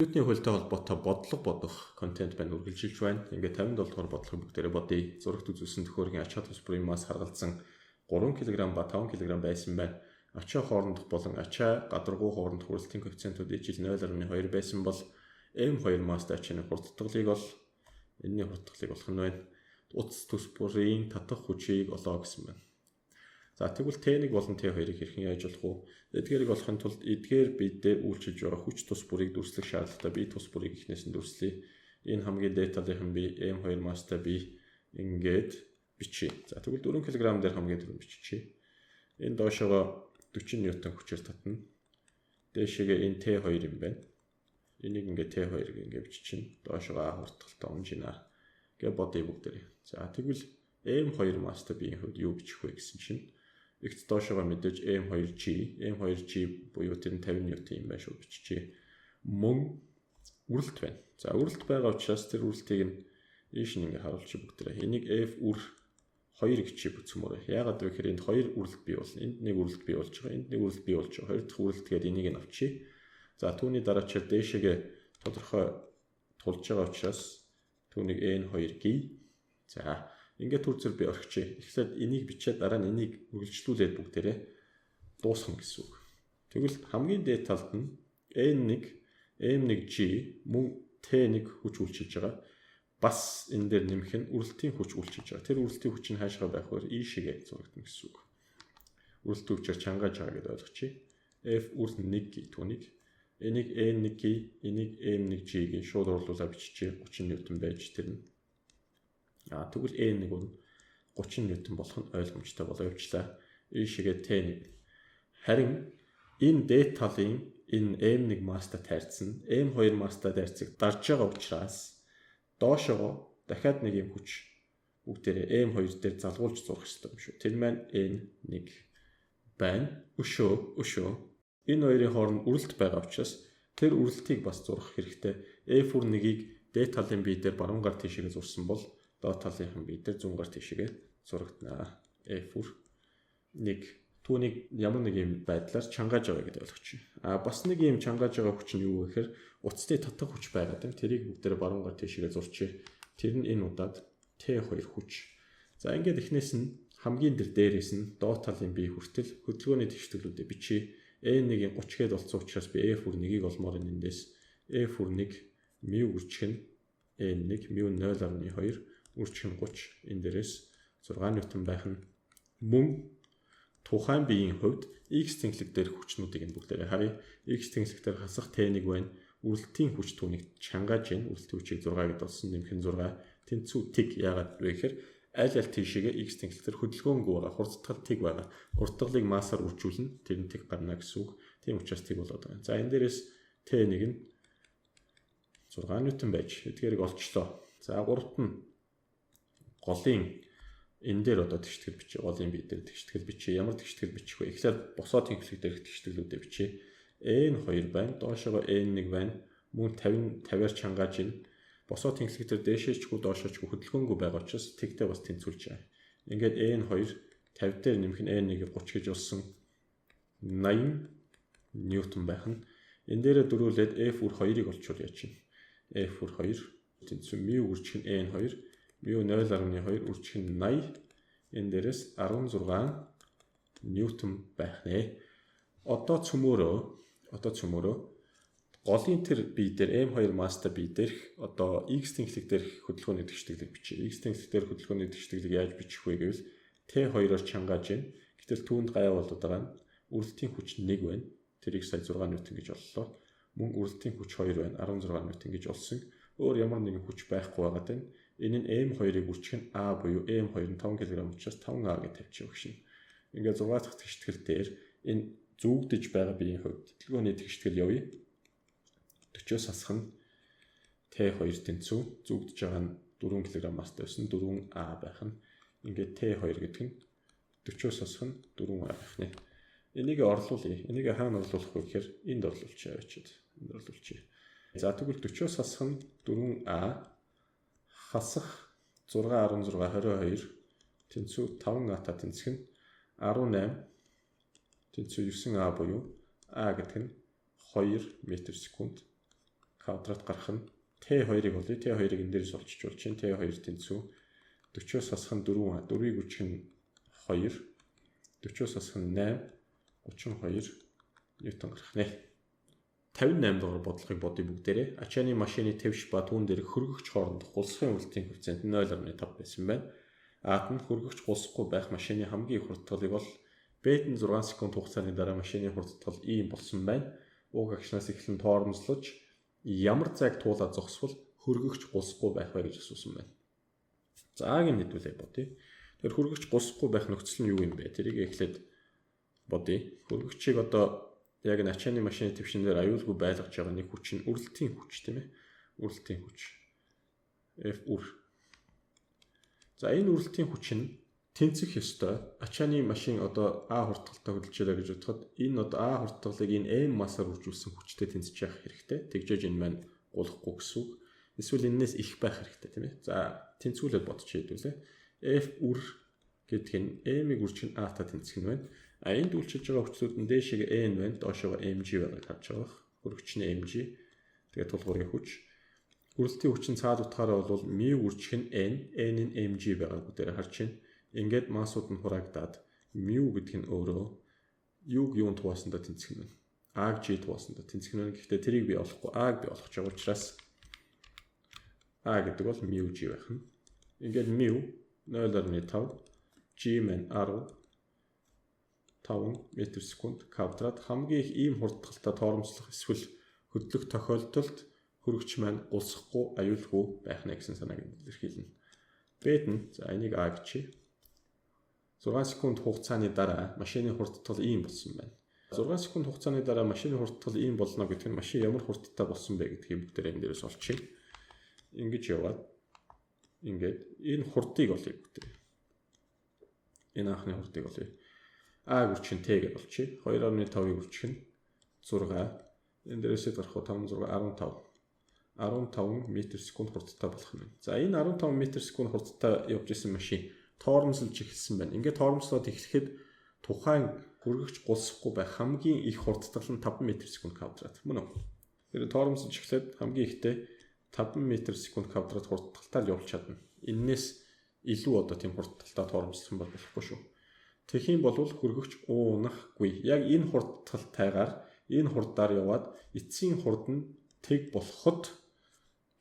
Компьютерийн хөлтэй холбоотой бодлого бодох контент байна үргэлжилж байна. Ингээд 57 дугаар бодлогыг бүгдээрээ бодъё. Зурагт үзүүлсэн төхөөрөмжийн ачаа тус бүрийн мас харгалзан 3 кг ба 5 кг байсан байна. Ачаа хоорондох болон ачаа гадаргуу хоорондох хүрэлтийн коэффициентүүд ижил 0.2 байсан бол M2 мастай ачааны хурдтгалыг бол энэний хурдтгалыг болох нь байна. Утас тус бүрийн татах хүчийг олоо гэсэн байна. За тэгвэл T1 болон T2-ыг хэрхэн яаж болох вэ? Эдгээрийг олохын тулд эдгээр бидээр үйлчилж байгаа хүч тус бүрийг дүрслэх шаардлагатай. Би тус бүрийг эхнээс нь дүрслэе. Энэ хамгийн дээдталынхан би M2 мастай би ингээд бичье. За тэгвэл 4 кг дээр хамгийн түрүүнд биччихье. Энэ доошоо 40 ньютон хүчээр татна. Дээшээгээ энэ T2 юм байна. Энийг ингээд T2-ыг ингээд биччихнэ. Доошоо А хурдталтай унжина. Гэ бодъё бүгдээрээ. За тэгвэл M2 мастай биеийн хувьд юу бичих вэ гэсэн чинь X доошоо мэдээж M2G буюу тэр нь 50 ньютон юм байна шүү биччихье. Мөн үрэлт байна. За үрэлт байгаа учраас тэр үрэлтийг нь ийш нь ингээ харуулчих бүгдээрээ. Энийг F үр 2 гэж бүцмөрөө. Яагаад вэ гэхээр энд 2 үрэлт бий болно. Энд нэг үрэлт бий болж байгаа. Энд нэг үрэлт бий болж байгаа. Хоёр дахь үрэлт гээд энийг нь авчия. За түүний дараачаар дээшээгээ тодорхой тулж байгаа учраас түүнийг N2G. За ингээд төр зэр би орхичих. Эхлээд энийг бичээд дараа нь энийг үргэлжлүүлээд бүгдээрээ дуусгах гэсэн үг. Тэгвэл хамгийн дээд талд нь N1, M1G мөн T1 хүч үйлчилж байгаа. Бас энэ дээр нэмэх нь үрэлтийн хүч үйлчилж байгаа. Тэр үрэлтийн хүч нь хаашгаа байх вэ? Ийшээгээ зурагдана гэсэн үг. Үрэлтийн хүчээр чангааж байгаа гэдээ ойлгочихъя. F үр 1G түүнийг. Энийг N1G, энийг M1G-ийг шууд оруулуулаад биччихье. 30 ньютон байж тэр нь. Тэгвэл N1 нь 30 ньютон болох нь ойлгомжтой болоо явчлаа. Ийшээгээ T1. Харин энэ дээд талын энэ M1 мастай тайрцсан M2 мастай тайрцыг дарж байгаа учраас доошоо дахиад нэг юм хүч бүгдээрээ M2 дээр залгуулж зурх хэрэгтэй юм шүү. Тэр маань N1 байна. Өшөө. Энэ хоёрын хооронд үрэлт байгаа учраас тэр үрэлтийг бас зурх хэрэгтэй. F1-ийг дээд талын бие дээр баруун гар тийшээгээ зурсан бол доод талынхан бие дээр зүүн гар тийшээгээ зурагдана. F1 түүнийг ямар нэг юм байдлаар чангааж байгаа гэдээ ойлгочих. Бас нэг юм чангааж байгаа хүч нь юу вэ гэхээр утасны татах хүч байгаад байна. Тэрийг бүгдээрээ баруун гар тийшээгээ зурчих. Тэр нь энэ удаад T2 хүч. За ингээд эхнээс нь хамгийн дээрээс нь доод талын бие хүртэл хөдөлгөөний тэгштэглүүдээ бичье. N1-ийн 30 гээд болцсон учраас би F1-ийг олмоор эндээс F1 μ үржих нь N1 μ 0.2 үржих нь 30 энэ дээрээс 6 ньютон байх нь мөн тухайн биеийн хувьд X тэнхлэг дээр хүчнүүдийг нь бүгдээрээ харъя. X тэнхлэг дээр хасах T1 байна. Үрэлтийн хүч түүнийг чангааж байна. Үрэлтийн хүчийг 6 гэдээ болсон нэмэх нь 6. Тэнцүү тиг яагаад вэ гэхээр аль тийшээгээ X тэнхлэг дээр хөдөлгөөнгүй байгаа. Хурдтгал тиг байгаа. Хурдтгалыг массаар үржүүлнэ. Тэр нь тиг гарна гэсэн үг. Тийм учраас тиг болоод байгаа. За энэ дээрээс T1 нь 6 ньютон байж эдгээрийг олчлоо. За гуравт нь голын энэ дээр одоо тэгштгэл бичиж голын бие дээр тэгштгэл бичиж ямар тэгштгэл бичих вэ? Эхлээд босоо тэнхлэг дээр тэгштэглүүдээ бичиж N2 байна. Доошоо N1 байна. Мөн 50-аар чангааж ин босоо тэнхлэг дээр дээшээчгүй доошоочгүй хөдөлгөөнгүй байгаа учраас тэгтээ бас тэнцвүүлж байгаа. Ингээд N2 50 дээр нэмэх нь N1-ийг 30 гэж болсон 80 ньютон байх нь. Энэ дээрээ дөрүүлээд F үр 2-ыг олчвол яа чинь? F үр 2 тэнцүү μ үржих нь N2 μ 0.2 үржих нь 80 энэ дээрээс 16 ньютон байх нэ. Одоо цөмөрөө голын тэр бие дээр M2 мастай бие дээрх одоо X тэнхлэг дээрх хөдөлгөөний тэгштэглэг бичиж. X тэнхлэг дээр хөдөлгөөний тэгштэглэг яаж бичих вэ гэвэл T2-оор чангааж байна. Гэтэл түүнд гай болоод байгаа нь үрэлтийн хүч 1 байна. Тэрийг сая 6 ньютон гэж оллоо. Мөн үрэлтийн хүч 2 байна. 16 ньютон гэж олсон. Өөр ямар нэгэн хүч байхгүй байгаа тань. Энэ нь M2-ыг үржих нь A буюу M2 нь 5 кг учраас 5A гэж тавьчих өгшин. Ингээд 6 дахь тэгштгэл дээр энэ зүгдэж байгаа биеийн хувьд хөдөлгөөний тэгштгэл явъя. 40-оос хасах нь T2 тэнцүү зүгдэж байгаа нь 4 кг мастай байсан 4A байх нь. Ингээд T2 гэдэг нь 40-оос хасах нь 4A байх нэ. Энийг орлуулъя. Энийг хаана орлуулах вэ гэхээр энд орлуулчихъя очиод. Энд орлуулчихъя. За тэгвэл 40-оос хасах нь 4A хасах 6 16 22 тэнцүү 5A та тэнцэх нь 18 тэнцүү 9A буюу A гэдэг нь 2 м/сек квадрат гарах нь Т2-ыг болъё. Т2-ыг энэ дээрээс олчиж болж чинь Т2 тэнцүү 40-оос хасах нь 4, 4-ийг үүсгэх нь 2, 40-оос хасах нь 8, 32 ньютон гарах нэ. 58 дугаар бодлогыг бодъё бүгдээрээ. Ачааны машины твш ба түүн дээр хөргөгч хоорондох гулсхын уралтын коэффициент 0.5 байсан байна. Аад нь хөргөгч гулсахгүй байх машины хамгийн их хурдтгалыг бол Б нь 6 секунд хугацааны дараа машины хурдтгал ийм болсон байна. Уг агшнаас эхлэн тоормослож ямар зайг туулаад зогсвол хөргөгч гулсахгүй байх вэ гэж асуусан байна. За А-г нь хэдүүлээ бодъё. Тэгэхээр хөргөгч гулсахгүй байх нөхцөл нь юу юм бэ? Тэрийг эхлээд бодъё. Хөргөгчийг одоо яг энэ ачааны машины твшин дээр аюулгүй байлгаж байгаа нэг хүч нь үрэлтийн хүч тийм ээ. Үрэлтийн хүч. F үр. За энэ үрэлтийн хүч нь тэнцэх ёстой. Ачааны машин одоо А хурдталтай хөдөлж байгаа гэж бодоход энэ одоо А хурдтгалыг энэ m массаар үржүүлсэн хүчтэй тэнцэж явах хэрэгтэй. Тэгжээж энэ маань гулахгүй гэсэн үг. Эсвэл энэс их байх хэрэгтэй тийм ээ. За тэнцвүүлээд бодчих хэдүүлээ. F үр гэдэг нь m-ийг үржих нь А-та тэнцэх нь байна. А энд үйлчилж байгаа хүчлүүд нь дээшээ n байна, доошоо mg байгааг харж байгаа. Хөргөгч нь mg. Тэгээд тулгуурын хүч. Үрэлтийн хүч нь цаад утгаараа бол μ үржих нь n, n нь mg байгааг бүгдээр харж байна. Ингээд массууд нь хураагдаад μ гэдэг нь өөрөө юуг юунд хуваасандаа тэнцэх нь байна. А-г g-д хуваасандаа тэнцэх нь байна. Гэхдээ тэрийг би олохгүй, А-г би олох гэж байгаа учраас А гэдэг бол μg байх нь. Ингээд μ 0.5 g маань 5 м/сек квадрат хамгийн их ийм хурдтгалтай тоормслох эсвэл хөдлөх тохиолдолд хөргөгч маань гулсахгүй аюулгүй байх нэ гэсэн санааг илэрхийлнэ. Б нь за энийг А гэж 6 секунд хугацааны дараа машины хурдтгал ийм болсон байна. 6 секунд хугацааны дараа машины хурдтгал ийм болно гэдэг нь машин ямар хурдтай болсон бэ гэдгийг бүгдээр энэ дээрээс олчих. Ингэж яваад ингээд энэ хурдыг олъё бүгдээр. Энэ анхны хурдыг олъё. А үржих нь Т гэж болчих. 2.5-ыг үржих нь 6. Энэ дээрээсээ гарах 5 6 15 м/сек хурдтай болох нь. За энэ 15 м/сек хурдтай явж исэн машин тоормсолж эхэлсэн байна. Ингээд тоормслоод эхлэхэд тухайн хөргөгч гулсахгүй байх хамгийн их хурдтгал нь 5 м/сек квадрат. Мөн үү? Тэр тоормсолж эхлээд хамгийн ихтэй 5 м/сек квадрат хурдталтай л явж чадна. Эннээс илүү одоо тийм хурдталтай тоормслох юм бол болохгүй шүү. Тэгэх юм бол хөргөгч уунахгүй. Яг энэ хурдталтайгаар энэ хурдаар яваад эцсийн хурд нь тэг болоход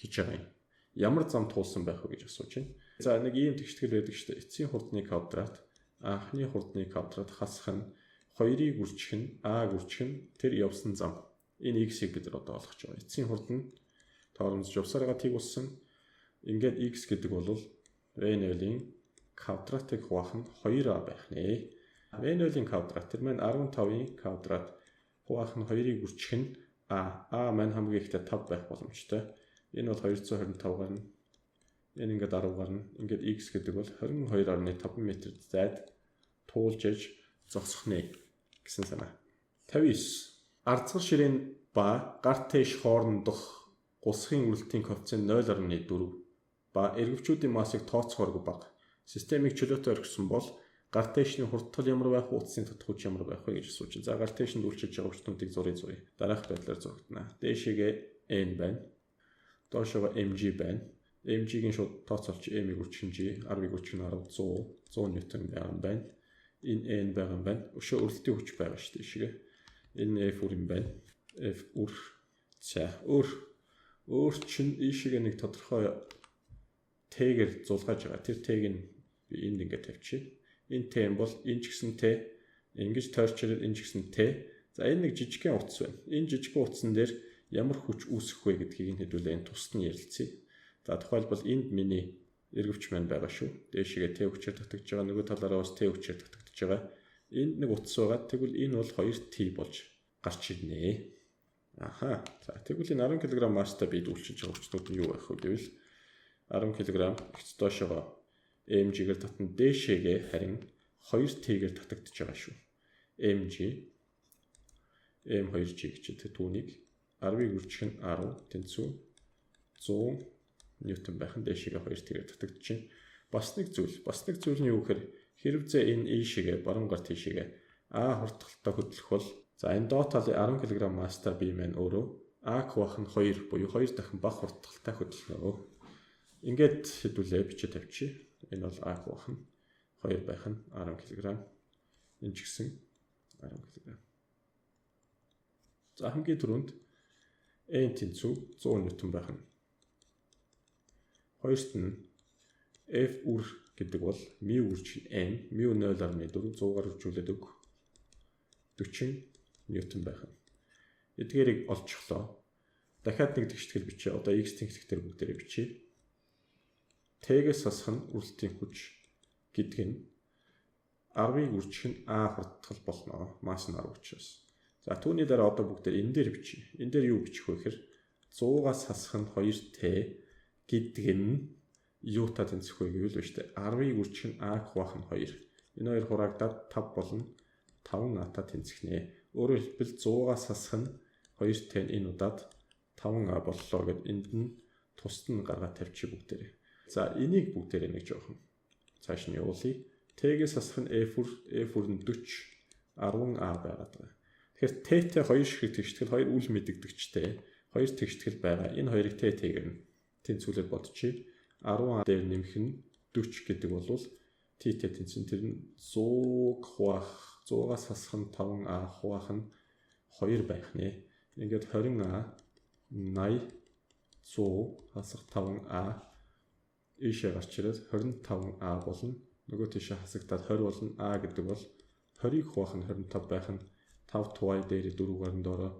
гэж байгаа юм. Ямар зам туулсан байх вэ гэж асууж байна. За нэг ийм тэгштгэл байдаг шүү дээ. Эцсийн хурдны квадрат, анхны хурдны квадрат хасах нь 2-ыг үржих нь, А-г үржих нь тэр явсан зам. Энэ x-ийг бид нар одоо олгож байгаа. Эцсийн хурд нь тоормсож явсаар байгаа тэг болсон. Ингээд x гэдэг бол V0-ийн квадратыг хуваах нь 2a байх нэ. V0-ийн квадрат тэр маань 15-ийн квадрат хуваах нь 2-ыг үржих нь a маань хамгийн ихтэй 5 байх боломжтой. Энэ бол 225 гарна. Энэ ингээд 10 гарна. Ингээд x гэдэг бол 22.5 м зайд туулж иж зогсох нэ гэсэн санаа. 59. Ардсгал ширээн ба гар тэш хоорондох гулсхын үрэлтийн коэффициент 0.4 ба эргэвчүүдийн массыг тооцоохооргүй бага. Системийг чөлөөтэй орхисон бол гар тэшний хурдтгал ямар байх вэ? Утасны татах хүч ямар байх вэ гэж асууж байна. За гар тэшинд үйлчилж байгаа хүчнүүдийг зуръя. Дараах байдлаар зурагдана. Дээшээгээ n байна. Доошоо mg байна. mg-ийн шууд тооцоолч m-ийг үржих нь g, 10-ыг үржих нь 10, 100 ньютон байна. Энэ n байгаа юм байна. Өшөө өрөлтийн хүч байгаа шүү дээ шигээ. Энэ f үр юм байна. F үр. За өөр чинь ийшээгээ нэг тодорхой t-гээр зулгааж байгаа. Тэр t-г нь би энд ингээд тавьчих. Энэ t юм бол энэ ч гэсэн t, ингэж тойрчрол энэ ч гэсэн t. За энэ нэг жижигхэн утас байна. Энэ жижигхэн утсан дээр ямар хүч үүсэх вэ гэдгийг нь хэдүүлээ энэ тусад нь ярилцъя. За тухайлбал энд миний эргэвч маань байгаа шүү. Дээшээгээ t хүчээр татагдж байгаа, нөгөө талаараа бас t хүчээр татагдж байгаа. Энд нэг утас байгаа. Тэгвэл энэ бол 2t болж гарч ирнэ. Аха. За тэгвэл энэ 10 кг масстай бид үйлчилж байгаа хүчнүүд нь юу байх вэ гэвэл 10 кг ихц доошоо mg-гээр татна, дээшээгээ харин 2t-гээр татагдж байгаа шүү. mg m2g гэж түүнийг 10-ыг үржих нь 10 тэнцүү 100 ньютон байх нь дээшээгээ 2t-гээр татагдж байна. Бас нэг зүйл нь юу гэхээр хэрвээ энэ ийшээгээ баруун гар тийшээгээ А хурдталтай хөдлөх бол за энэ доод талын 10 кг масстай бие маань өөрөө А хуваах нь 2 буюу 2 дахин бага хурдтай хөдөлгөөн. Ингээд хэдүүлээ бичиж тавьчих. Энэ бол А хуваах нь 2 байх нь 10 кг. Энэ ч гэсэн 10 кг. За хамгийн түрүүнд N тэнцүү 100 Н байх нь. Хоёрт нь F үр гэдэг бол μ үржих N, μ 0.4 100-аар үржүүлээд өг 40 Н байх нь. Эдгээрийг олчихлоо. Дахиад нэг тэгштгэл бичээ. Одоо X тэнхлэгтэр бүгдээрээ бичээ. T-гээс хасах нь үрэлтийн хүч гэдэг нь 10-ыг үржих нь А хурдтал болно. Масс нь 10 учраас. За түүний дараа одоо бүгдээр энэ дээр бичээ. Энэ дээр юу бичих вэ гэхээр 100-аас хасах нь 2T гэдэг нь юутай тэнцэх вэ гэвэл биш үү? 10-ыг үржих нь А хуваах нь 2. Энэ хоёр хураагдаад 5 болно. 5 А-тай тэнцэхнэ. Өөрөөр хэлбэл 100-аас хасах нь 2T энэ удаад 5А боллоо гэд энд нь тусад нь гаргаад тавьчих бүгдээрээ. За энийг бүгдээрээ нэг жоохон цааш нь явуулъя. T-гээс хасах нь F нь 40 10А байгаад байгаа. Тэгэхээр T-тэй 2 шиг тэгштгэл 2 үл мэдэгдэгчтэй 2 тэгштгэл байгаа. Энэ хоёрыг T-тэйгээр нь тэнцвүүлээд бодчихъя. 10А дээр нэмэх нь 40 гэдэг бол T-тэй тэнцэн тэр нь 100 хуваах 100-аас хасах нь 5А хуваах нь 2 байх нэ. Ингээд 20А 80 100 хасах 5А ийшээ гарч ирээд 25А болно. Нөгөө тийшээ хасагдаад 20 болно. А гэдэг бол 20-ыг хуваах нь 25 байх нь 5 тугай дээр 4-гээр нь доороо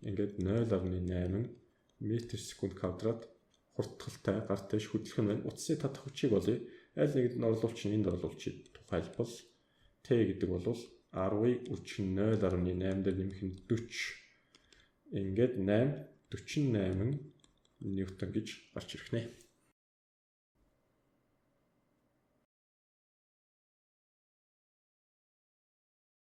ингээд 0.8 м/сек квадрат хурдталтай гар тэш хөдлөх нь байна. Утасны татах хүчийг болъё. Аль нэгэд нь орлуулчих, энд орлуулчих. Тухайлбал T гэдэг бол 10-ыг үржих нь 0.8 дээр нэмэх нь 40. Ингээд 8 48 Н гэж гарч ирэх нэ.